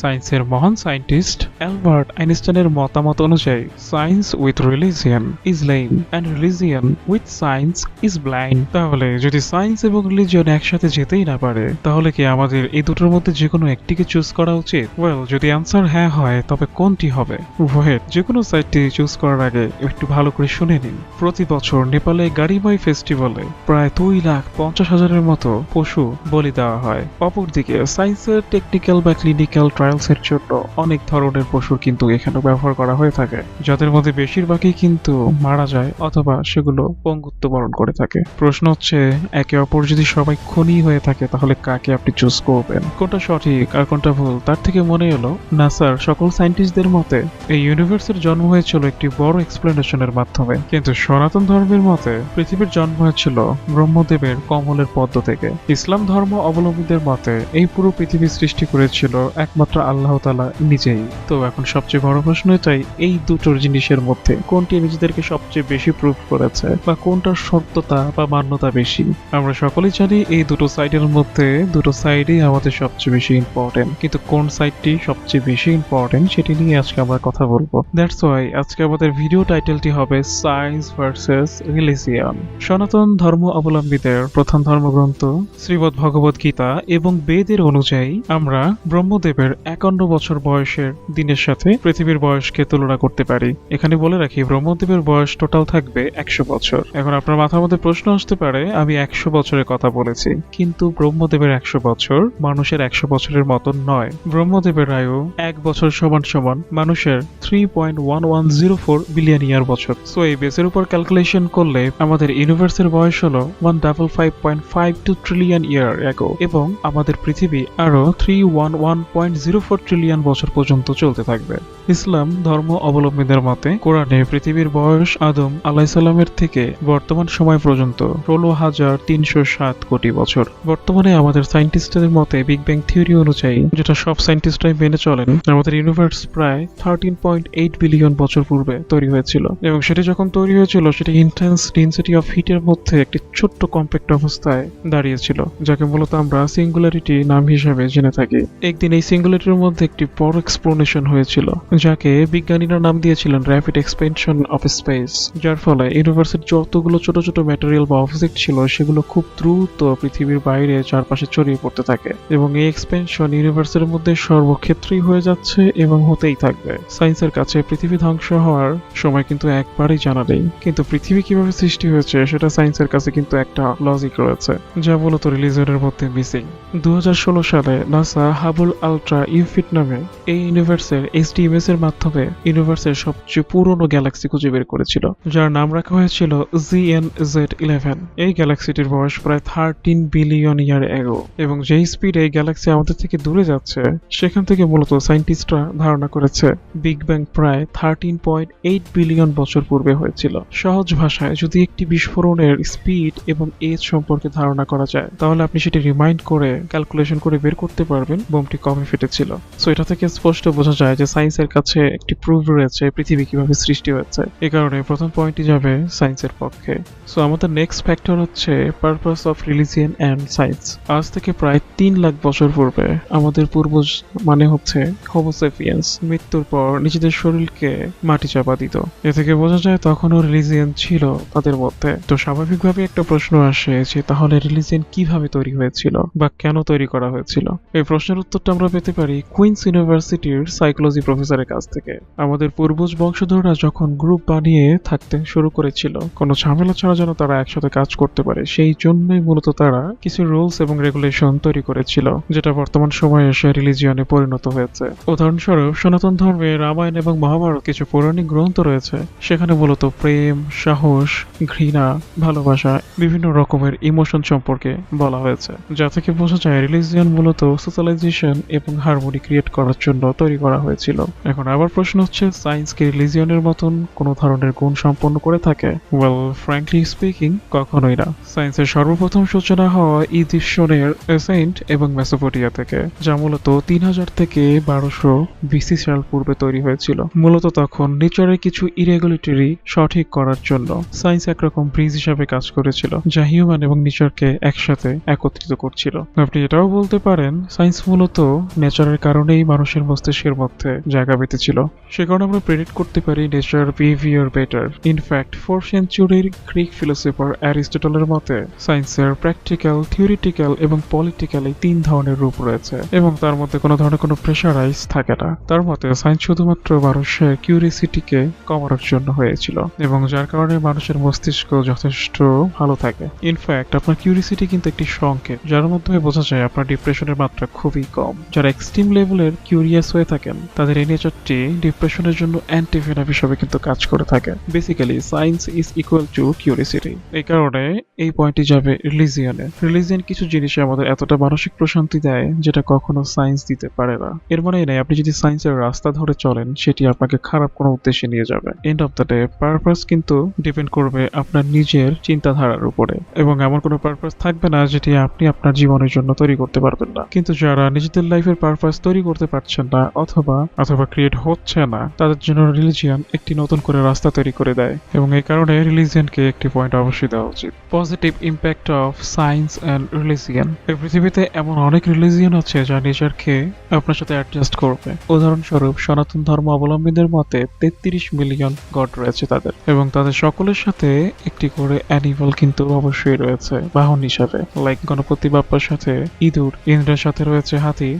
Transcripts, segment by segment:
সায়েন্সের মহান scientist Albert আইনস্টাইনের মতামত অনুযায়ী science with religion is lame and religion with science is blind. তাহলে যদি সায়েন্স এবং রিলিজিয়ন একসাথে যেতেই না পারে, তাহলে কি আমাদের এই দুটোর মধ্যে যে কোনো একটিকে চুজ করা উচিত? ওয়েল, যদি অ্যান্সার হ্যাঁ হয় তবে কোনটি হবে? ওয়েট, যে কোনো সাইটটি চুজ করার আগে একটু ভালো করে শুনে নিন। প্রতি বছর নেপালে গাড়িমাই ফেস্টিভ্যালে প্রায় 2,50,000-এর মতো পশু বলি দেওয়া হয়। অপরদিকে সায়েন্সের টেকনিক্যাল বা ক্লিনিক্যাল ট্রায়ালসের জন্য অনেক ধরনের পশুর কিন্তু এখানে ব্যবহার করা হয়ে থাকে, যাদের মধ্যে বেশিরভাগই কিন্তু মারা যায় অথবা সেগুলো পঙ্গুত্ব বরণ করে থাকে। প্রশ্ন হচ্ছে, একে অপর যদি সবাই খুনি হয়ে থাকে তাহলে কাকে আপনি চুজ করবেন? কোনটা সঠিক আর কোনটা ভুল তার থেকে মনে এলো নাসার সকল সায়েন্টিস্টদের মতে এই ইউনিভার্সের জন্ম হয়েছিল একটি বড় এক্সপ্লেনেশনের মাধ্যমে, কিন্তু সনাতন ধর্মের মতে পৃথিবীর জন্ম হয়েছিল ব্রহ্মদেবের কমলের পদ্ম থেকে। ইসলাম ধর্ম অবলম্বীদের মতে এই পুরো পৃথিবী সৃষ্টি করেছিল একমাত্র আল্লাহ তাআলা নিজেই। তো এখন সবচেয়ে বড় প্রশ্ন এটাই, এই দুটোর জিনিসের মধ্যে কোনটি নিজেদেরকে সবচেয়ে বেশি প্রুভ করেছে বা কোনটার সত্যতা বা মান্যতা বেশি? আমরা সকলেই জানি এই দুটো সাইডের মধ্যে দুটো সাইডই আমাদের সবচেয়ে বেশি ইম্পর্টেন্ট, কিন্তু কোন সাইডটি সবচেয়ে বেশি ইম্পর্টেন্ট সেটি নিয়ে আজকে আমরা কথা বলবো। দ্যাটস ওয়াই আজকে আমাদের ভিডিও টাইটেলটি হবে সায়েন্স ভার্সেস রিলিজিয়ন। সনাতন ধর্ম অবলম্বীদের প্রধান ধর্মগ্রন্থ শ্রীমদ্ ভগবত গীতা এবং বেদের অনুযায়ী আমরা ব্রহ্মদেবের 51 বছর বয়সের দিনের সাথে পৃথিবীর বয়সকে তুলনা করতে পারি। এখানে বলে রাখি, ব্রহ্মদেবের বয়স টোটাল থাকবে 100 বছর। এখন আপনার মাথার মধ্যে প্রশ্ন আসতে পারে, আমি 100 বছরের কথা বলেছি, কিন্তু ব্রহ্মদেবের 100 বছর মানুষের 100 বছরের মতন নয়। ব্রহ্মদেবের আয়ু 1 বছর সমান সমান মানুষের 3.1104 বিলিয়ন ইয়ার বছর। সো এই বেসের উপর ক্যালকুলেশন করলে আমাদের ইউনিভার্সের বয়স হলো 155.52 ট্রিলিয়ন ইয়ার অ্যাগো, এবং আমাদের পৃথিবী আরো 311.04 ট্রিলিয়ন বছর পর্যন্ত চলতে থাকবে। ইসলাম ধর্ম অবলম্বীদের মতে কোরআনে পৃথিবীর বয়স আদম আলাইসাল্লামের থেকে বর্তমান সময় পর্যন্ত 16,307 কোটি বছর। বর্তমানে আমাদের সায়েন্টিস্টদের মতে বিগ ব্যাং থিওরি অনুযায়ী, যেটা সব সায়েন্টিস্টরাই মেনে চলেন, আমাদের ইউনিভার্স প্রায় 13.8 বিলিয়ন বছর পূর্বে তৈরি হয়েছিল, এবং সেটি যখন তৈরি হয়েছিল সেটি ইন্টেন্স ডেনসিটি অফ হিটের মধ্যে একটি ছোট্ট কম্প্যাক্ট অবস্থায় দাঁড়িয়েছিল, যাকে মূলত আমরা সিঙ্গুলারিটি নাম হিসেবে জেনে থাকি। একদিন এই সিঙ্গুলারিটির মধ্যে একটি বড় এক্সপ্লোনেশন হয়েছিল, যাকে বিজ্ঞানীরা নাম দিয়েছিলেন র্যাপিড এক্সপেনশন অফ স্পেস, যার ফলে ইউনিভার্সের যতগুলো ছোট ছোট ম্যাটেরিয়াল বা অবজেক্ট ছিল সেগুলো খুব দ্রুত পৃথিবীর বাইরে চারপাশে ছড়িয়ে পড়তে থাকে, এবং এই এক্সপেনশন ইউনিভার্সের মধ্যে সর্বক্ষেত্রেই হয়ে যাচ্ছে এবং হতেই থাকবে। সায়েন্সের কাছে পৃথিবী ধ্বংস হওয়ার সময় কিন্তু একবারই জানা নেই, কিন্তু পৃথিবী কিভাবে সৃষ্টি হয়েছে সেটা সায়েন্সের কাছে কিন্তু একটা লজিক রয়েছে, যা মূলত রিলিজিয়নের মধ্যে মিসিং। 2016 সালে নাসা হাবল আলট্রা ইউফিট নামে এই ইউনিভার্সের HDMS এর মাধ্যমে ইউনিভার্সের সবচেয়ে পুরনো গ্যালাক্সি খুঁজে বের করেছিল, যার নাম রাখা হয়েছিল GNZ11। এই গ্যালাক্সিটির বয়স প্রায় 13 বিলিয়ন ইয়ার অ্যাগো, এবং যেই স্পিডে এই গ্যালাক্সি আমাদের থেকে দূরে যাচ্ছে সেখান থেকে মূলত সায়েন্টিস্টরা ধারণা করেছে বিগ ব্যাং প্রায় 13.8 বিলিয়ন বছর পূর্বে হয়েছিল। সহজ ভাষায়, যদি একটি বিস্ফোরণের স্পিড এবং এজ সম্পর্কে ধারণা করা যায়, তাহলে আপনি সেটি রিমাইন্ড করে ক্যালকুলেশন করে বের করতে পারবেন বোমটি কবে ফেটেছিল। সো এটা থেকে স্পষ্ট বোঝা যায় যে সায়েন্সের কাছে একটি প্রুফ রয়েছে পৃথিবী কিভাবে সৃষ্টি হয়েছে। এই কারণে প্রথম পয়েন্টই যাবে সায়েন্সের পক্ষে। সো আমাদের নেক্সট ফ্যাক্টর হচ্ছে purpose of religion and science. আজ থেকে প্রায় 3 লাখ বছর পূর্বে আমাদের পূর্বজ মানে হচ্ছে হোমোসেপিয়েন্স মৃত্যুর পর নিজেদের শরীরকে মাটি চাপা দিত। এ থেকে বোঝা যায় তখনও রিলিজিয়ন ছিল তাদের মধ্যে। তো স্বাভাবিকভাবে একটা প্রশ্ন আসে যে তাহলে রিলিজিয়ন কিভাবে তৈরি হয়েছিল বা কেন তৈরি করা হয়েছিল? এই প্রশ্নের উত্তরটা আমরা পেতে পারি কুইন্স ইউনিভার্সিটির সাইকোলজি প্রফেসরের কাছ থেকে। আমাদের পূর্বজ বংশধররা যখন গ্রুপ বানিয়ে থাকতে শুরু করেছিল, কোনো ঝামেলা ছাড়া যেন তারা একসাথে কাজ করতে পারে, সেই জন্যই মূলত তারা কিছু রুলস এবং রেগুলেশন তৈরি করেছিল, যেটা বর্তমান সময়ে এসে রিলিজিয়নে পরিণত হয়েছে। উদাহরণস্বরূপ সনাতন ধর্মে রামায়ণ এবং মহাভারত কিছু পৌরাণিক গ্রন্থ রয়েছে, সেখানে মূলত প্রেম, সাহস, ঘৃণা, ভালোবাসা, বিভিন্ন রকমের ইমোশন সম্পর্কে বলা হয়েছে, যা থেকে বোঝা যায় রিলিজিয়ন মূলত সোশ্যালাইজেশন এবং হারমোনি ক্রিয়েট করার জন্য তৈরি করা হয়েছিল। এখন আবার প্রশ্ন হচ্ছে, সায়েন্স কি রিলিজিয়নের মতন কোনো ধরনের গুণ সম্পন্ন করে থাকে? ওয়েল, ফ্র্যাঙ্কলি স্পিকিং, কখনোই না। সায়েন্সের সর্বপ্রথম সূচনা হয় ইজিপশনের এসেন্ট এবং মেসোপটেমিয়া থেকে, যা মূলত 3000 থেকে 1200 BC সাল পূর্বে তৈরি হয়েছিল। মূলত তখন নেচারের কিছু ইরেগুলেটরি সঠিক করার জন্য সায়েন্স একরকম ব্রিজ হিসাবে কাজ করেছিল, যা হিউম্যান এবং নেচারকে একসাথে একত্রিত করছিল। আপনি এটাও বলতে পারেন সায়েন্স মূলত নেচার নেচারের কারণেই মানুষের মস্তিষ্কের মধ্যে জায়গা পেতেছিল। সে কারণে আমরা প্রেডিক্ট করতে পারি nature behaviour better. In fact 4th সেঞ্চুরির গ্রিক ফিলোসফার অ্যারিস্টটলের মতে সায়েন্সের প্র্যাকটিক্যাল, থিওরিটিক্যাল এবং পলিটিক্যাল এই 3 ধরনের রূপ রয়েছে এবং তার মধ্যে কোনো ধরনের কোনো প্রেশারাইজ থাকে না। তার মতে সায়েন্স শুধুমাত্র মানুষের কিউরিসিটিকে কমানোর জন্য হয়েছিল এবং যার কারণে মানুষের মস্তিষ্ক যথেষ্ট ভালো থাকে। ইনফ্যাক্ট আপনার কিউরিসিটি কিন্তু একটি সংকেত যার মাধ্যমে বোঝা যায় আপনার ডিপ্রেশনের মাত্রা খুবই কম। যারা এক্সট্রিম লেভেলের কিউরিয়াস হয়ে থাকেন তাদের এই নেচারটি ডিপ্রেশনের জন্য অ্যান্টিভেনাম হিসেবে কিন্তু কাজ করে থাকে। Basically science is equal to curiosity. এই কারণে এই পয়েন্টটি যাবে রিলিজিয়নে। রিলিজিয়ন কিছু জিনিসে আমাদের এতটা মানসিক প্রশান্তি দেয় যেটা কখনো সায়েন্স দিতে পারে না। এর মানে এই নয় আপনি যদি সায়েন্সের রাস্তা ধরে চলেন সেটি আপনাকে খারাপ কোনো উদ্দেশ্যে নিয়ে যাবে। End of the day purpose কিন্তু ডিপেন্ড করবে আপনার নিজের চিন্তাধারার উপরে এবং এমন কোনো পারপাস থাকবে না যেটি আপনি আপনার জীবনের জন্য তৈরি করতে পারবেন না। কিন্তু যারা নিজেদের লাইফের পারপাস তৈরি করতে পারছেন না অথবা ক্রিয়েট হচ্ছে না তাদের জন্য রিলিজিয়ন একটি নতুন করে রাস্তা তৈরি করে দেয় এবং এই কারণে রিলিজিয়নকে একটি পয়েন্ট অবশ্যই দেওয়া উচিত। Positive impact of science and religion. এই পৃথিবীতে এমন অনেক রিলিজিয়ন আছে যা নেচারকে আপনার সাথে অ্যাডজাস্ট করবে। উদাহরণস্বরূপ সনাতন ধর্ম অবলম্বীদের মতে 33 মিলিয়ন গড রয়েছে তাদের এবং তাদের সকলের সাথে একটি করে অ্যানিমাল কিন্তু অবশ্যই রয়েছে বাহন হিসাবে। লাইক গণপতি বাপ্পার সাথে ইঁদুর, ইন্দ্রের সাথে রয়েছে হাতি।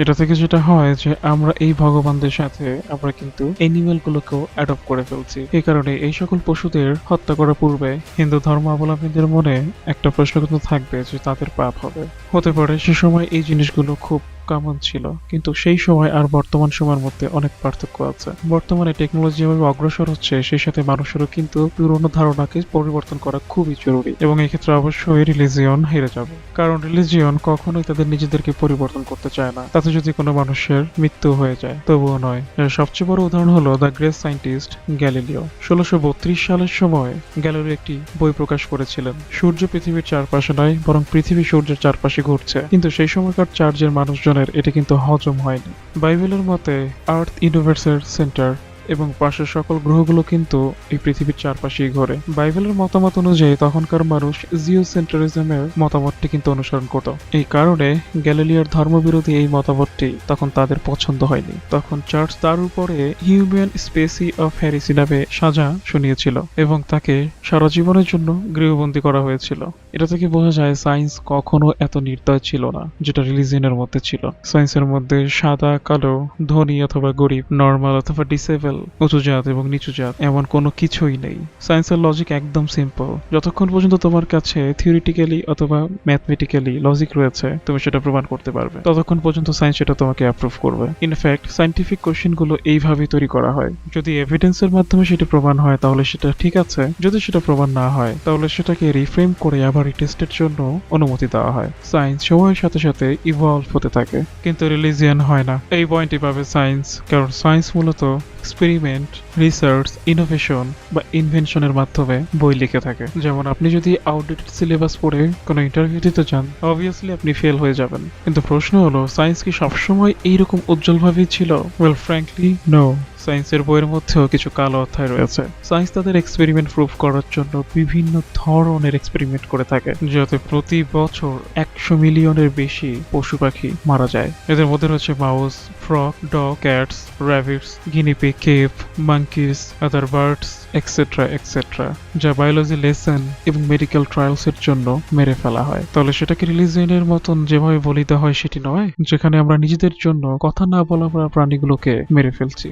এটা থেকে যেটা হয় যে আমরা এই ভগবানদের সাথে আমরা কিন্তু এনিমেল গুলোকেও অ্যাডপ্ট করে ফেলছি। এই কারণে এই সকল পশুদের হত্যা করার পূর্বে হিন্দু ধর্মাবলম্বীদের মনে একটা প্রশ্ন কিন্তু থাকবে যে তাদের পাপ হবে। হতে পারে সে সময় এই জিনিসগুলো খুব কমন ছিল কিন্তু সেই সময় আর বর্তমান সময়ের মধ্যে অনেক পার্থক্য আছে। বর্তমানে টেকনোলজি যেভাবে অগ্রসর হচ্ছে সেই সাথে মানুষেরও কিন্তু পুরনো ধারণাকে পরিবর্তন করা খুবই জরুরি এবং এই ক্ষেত্রে অবশ্যই রিলিজিয়ন হেরে যাবে। কারণ রিলিজিয়ন কখনোই তাদের নিজেদেরকে পরিবর্তন করতে চায় না। তাতে যদি কোনো মানুষের মৃত্যু হয়ে যায় তবুও নয়। এর সবচেয়ে বড় উদাহরণ হলো দ্য গ্রেট সায়েন্টিস্ট গ্যালিলিও। 1632 সালের সময় গ্যালিলিও একটি বই প্রকাশ করেছিলেন। সূর্য পৃথিবীর চারপাশে নয় বরং পৃথিবী সূর্যের চারপাশে ঘুরছে, কিন্তু সেই সময়কার চার্চের মানুষজনের এটা কিন্তু হজম হয়নি। বাইবেলের মতে আর্থ ইউনিভার্সের সেন্টার এবং পাশের সকল গ্রহগুলো কিন্তু এই পৃথিবীর চারপাশেই ঘোরে। বাইবেলের মতামত অনুযায়ী তখনকার মানুষ জিওসেন্ট্রিজমের মতামতটি কিন্তু অনুসরণ করত। এই কারণে গ্যালিলিওর ধর্মবিরোধী এই মতামতটি তখন তাদের পছন্দ হয়নি। তখন চার্চ তার উপরে হিউম্যান স্পেসি অফ হেরেসি নামে সাজা শুনিয়েছিল এবং তাকে সারা জীবনের জন্য গৃহবন্দী করা হয়েছিল। এটা থেকে বোঝা যায় সায়েন্স কখনো এত নির্দয় ছিল না যেটা রিলিজিয়নের মধ্যে ছিল। সায়েন্সের মধ্যে সাদা কালো, ধনী অথবা গরিব, নর্মাল অথবা ডিসেবল, উঁচু জাত এবং নিচু জাত এমন কোনো কিছুই নেই। সায়েন্সের লজিক একদম সিম্পল। যতক্ষণ পর্যন্ত তোমার কাছে থিওরিটিক্যালি অথবা ম্যাথমেটিক্যালি লজিক রয়েছে তুমি সেটা প্রমাণ করতে পারবে, ততক্ষণ পর্যন্ত সায়েন্স সেটা তোমাকে অ্যাপ্রুভ করবে। ইনফ্যাক্ট সায়েন্টিফিক কোশ্চেন গুলো এইভাবেই তৈরি করা হয়। যদি এভিডেন্সের মাধ্যমে সেটা প্রমাণ হয় তাহলে সেটা ঠিক আছে, যদি সেটা প্রমাণ না হয় তাহলে সেটাকে রিফ্রেম করে আবার টেস্টের জন্য অনুমতি দেওয়া হয়। সায়েন্স সময়ের সাথে সাথে ইভলভ হতে থাকে কিন্তু রিলিজিয়ন হয় না। এই পয়েন্টই পাবে সায়েন্স, কারণ সায়েন্স মূলত এক্সপেরিমেন্ট, রিসার্চ, ইনোভেশন বা ইনভেনশনের মাধ্যমে বই লিখে থাকে। যেমন আপনি যদি আউটডেটেড সিলেবাস পড়ে কোনো ইন্টারভিউ দিতে চান অবভিয়াসলি আপনি ফেল হয়ে যাবেন। কিন্তু প্রশ্ন হলো সায়েন্স কি সবসময় এইরকম উজ্জ্বলভাবেই ছিল? Well frankly no. সায়েন্সের বইয়ের মধ্যেও কিছু কালো অধ্যায় রয়েছে। সায়েন্স তাদের এক্সপেরিমেন্ট প্রুফ করার জন্য বিভিন্ন ধরনের এক্সপেরিমেন্ট করে থাকে যাতে প্রতি বছর 100 মিলিয়নের বেশি পশু পাখি মারা যায়। এদের মধ্যে রয়েছে mouse, frog, dog, cats, rabbits, guinea pig, কেভ, monkeys, other birds etcetera etcetera, যা বায়োলজি লেসন এবং মেডিকেল ট্রায়ালস এর জন্য মেরে ফেলা হয়। তাহলে সেটাকে রিলিজিয়নের মতন যেভাবে বলি দেওয়া হয় সেটি নয়, যেখানে আমরা নিজেদের জন্য কথা না বলা প্রাণীগুলোকে মেরে ফেলছি।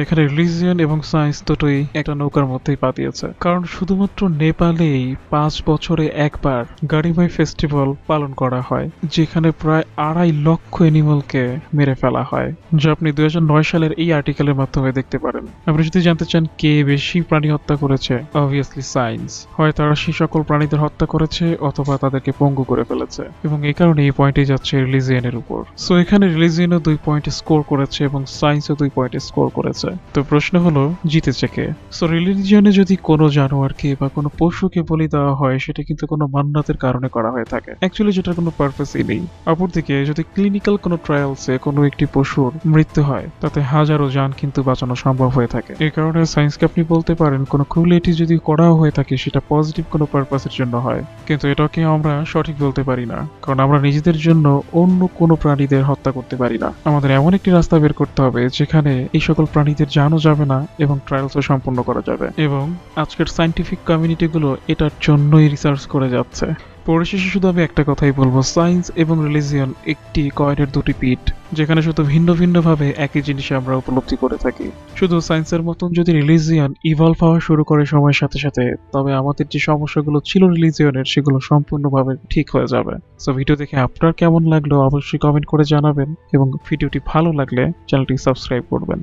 এখানে রিলিজিয়ন এবং সায়েন্স দুটোই একটা নৌকার মধ্যেই পা দিয়েছে। কারণ শুধুমাত্র নেপালেই 5 বছরে একবার গাড়িমাই ফেস্টিভ্যাল পালন করা হয়, যেখানে প্রায় 2.5 লক্ষ অ্যানিমালকে মেরে ফেলা হয়, যা আপনি 2009 সালের এই আর্টিকেলের মাধ্যমে দেখতে পারেন। আপনি যদি জানতে চান কে বেশি প্রাণী হত্যা করেছে, অবভিয়াসলি সায়েন্স। হয় তারা সেই সকল প্রাণীদের হত্যা করেছে অথবা তাদেরকে পঙ্গু করে ফেলেছে এবং এই কারণে এই পয়েন্টে যাচ্ছে রিলিজিয়নের উপর। সো এখানে রিলিজিয়নও 2 পয়েন্ট স্কোর করেছে এবং সায়েন্সও 2 পয়েন্ট স্কোর করেছে। তো প্রশ্ন হলো জিতেছে কে? সো রিলিজিয়নে যদি কোনো জানোয়ারকে বা কোনো পশুকে বলি দেওয়া হয় সেটা কিন্তু কোনো মান্নাতের কারণে করা হয়ে থাকে, অ্যাকচুয়ালি যেটার কোনো পারপাসই নেই। অপরদিকে যদি ক্লিনিক্যাল কোনো ট্রায়ালসে কোনো একটি পশু শিশুর মৃত্যু হয় তাতে হাজারো জান কিন্তু বাঁচানো সম্ভব হয়ে থাকে। এই কারণে সায়েন্সকে আপনি বলতে পারেন কোনো ক্রুয়েলিটি যদি করা হয়ে থাকে সেটা পজিটিভ কোনো পারপাসের জন্য হয়, কিন্তু এটাকে আমরা সঠিক বলতে পারি না, কারণ আমরা নিজেদের জন্য অন্য কোনো প্রাণীদের হত্যা করতে পারি না। আমাদের এমন একটি রাস্তা বের করতে হবে যেখানে এই সকল প্রাণীদের জানও যাবে না এবং ট্রায়ালসও সম্পূর্ণ করা যাবে, এবং আজকের সায়েন্টিফিক কমিউনিটিগুলো এটার জন্যই রিসার্চ করে যাচ্ছে। পরিশেষে শুধু আমি একটা কথাই বলবো, সায়েন্স এবং রিলিজিয়ন একটি কয়েনের দুটি পিঠ, যেখানে শুধু ভিন্ন ভিন্নভাবে একই জিনিস আমরা উপলব্ধি করে থাকি। শুধু সায়েন্সের মতন যদি রিলিজিয়ন ইভলভ হওয়া শুরু করে সময়ের সাথে সাথে, তবে আমাদের যে সমস্যাগুলো ছিল রিলিজিয়নের সেগুলো সম্পূর্ণভাবে ঠিক হয়ে যাবে। সো ভিডিও দেখে আপনার কেমন লাগলো অবশ্যই কমেন্ট করে জানাবেন, এবং ভিডিওটি ভালো লাগলে চ্যানেলটি সাবস্ক্রাইব করবেন।